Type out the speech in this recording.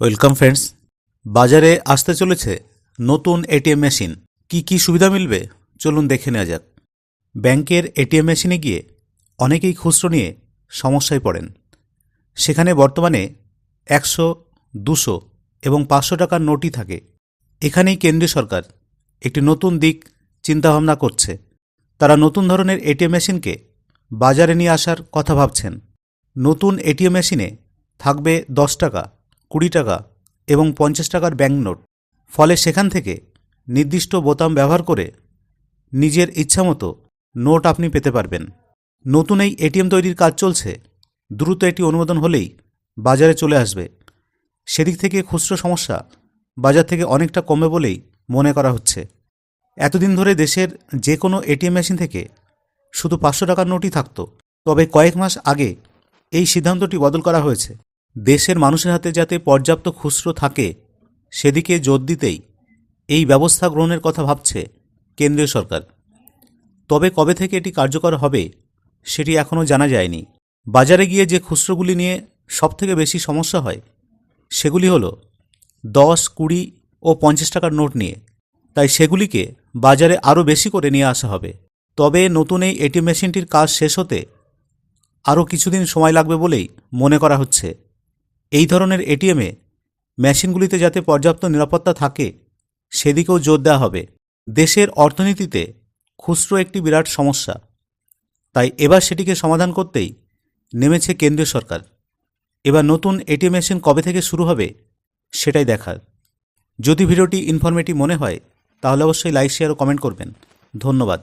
Welcome friends. বাজারে আসতে চলেছে নতুন এটিএম মেশিন। কি সুবিধা মিলবে চলুন দেখে নেওয়া যাক। ব্যাংকের এটিএম মেশিনে গিয়ে অনেকেই খুচরো নিয়ে সমস্যায় পড়েন। সেখানে বর্তমানে 100, 200 এবং 500 টাকার নোটই থাকে। এখানেই কেন্দ্রীয় সরকার একটি নতুন দিক চিন্তাভাবনা করছে। তারা নতুন ধরনের এটিএম মেশিনকে বাজারে নিয়ে আসার কথা ভাবছেন। নতুন এটিএম মেশিনে থাকবে 10 টাকা, 20 টাকা এবং 50 টাকার ব্যাংক নোট। ফলে সেখান থেকে নির্দিষ্ট বোতাম ব্যবহার করে নিজের ইচ্ছামতো নোট আপনি পেতে পারবেন। নতুন এই এটিএম তৈরির কাজ চলছে। দ্রুত এটি অনুমোদন হলেই বাজারে চলে আসবে। সেদিক থেকে খুচরো সমস্যা বাজার থেকে অনেকটা কমবে বলেই মনে করা হচ্ছে। এতদিন ধরে দেশের যে কোনো এটিএম মেশিন থেকে শুধু 500 টাকার নোটই থাকত। তবে কয়েক মাস আগে এই সিদ্ধান্তটি বদল করা হয়েছে। দেশের মানুষের হাতে যাতে পর্যাপ্ত খুচরো থাকে সেদিকে জোর দিতেই এই ব্যবস্থা গ্রহণের কথা ভাবছে কেন্দ্রীয় সরকার। তবে কবে থেকে এটি কার্যকর হবে সেটি এখনও জানা যায়নি। বাজারে গিয়ে যে খুচরোগুলি নিয়ে সবথেকে বেশি সমস্যা হয় সেগুলি হলো 10, 20 ও 50 টাকার নোট নিয়ে। তাই সেগুলিকে বাজারে আরও বেশি করে নিয়ে আসা হবে। তবে নতুন এই এটিএম মেশিনটির কাজ শেষ হতে আরও কিছুদিন সময় লাগবে বলেই মনে করা হচ্ছে। এই ধরনের এটিএমে মেশিনগুলিতে যাতে পর্যাপ্ত নিরাপত্তা থাকে সেদিকেও জোর দেওয়া হবে। দেশের অর্থনীতিতে খুচরো একটি বিরাট সমস্যা, তাই এবার সেটিকে সমাধান করতেই নেমেছে কেন্দ্রীয় সরকার। এবার নতুন এটিএম মেশিন কবে থেকে শুরু হবে সেটাই দেখার। যদি ভিডিওটি ইনফরমেটিভ মনে হয় তাহলে অবশ্যই লাইক, শেয়ার ও কমেন্ট করবেন। ধন্যবাদ।